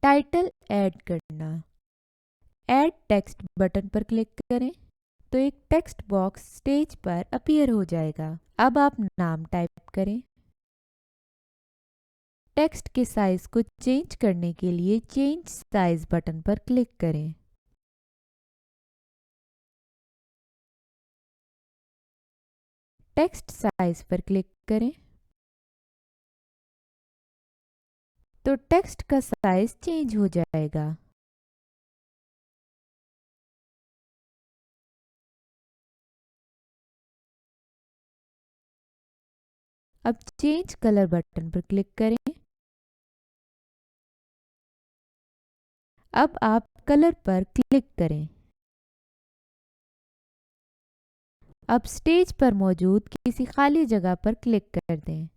Title add करना। Add text button पर click करें तो एक टेक्स्ट बॉक्स स्टेज पर अपीयर हो जाएगा। अब आप नाम टाइप करें। टेक्स्ट के साइज को चेंज करने के लिए चेंज साइज बटन पर क्लिक करें। टेक्स्ट साइज पर क्लिक करें तो टेक्स्ट का साइज चेंज हो जाएगा। अब चेंज कलर बटन पर क्लिक करें। अब आप कलर पर क्लिक करें। अब स्टेज पर मौजूद किसी खाली जगह पर क्लिक कर दें।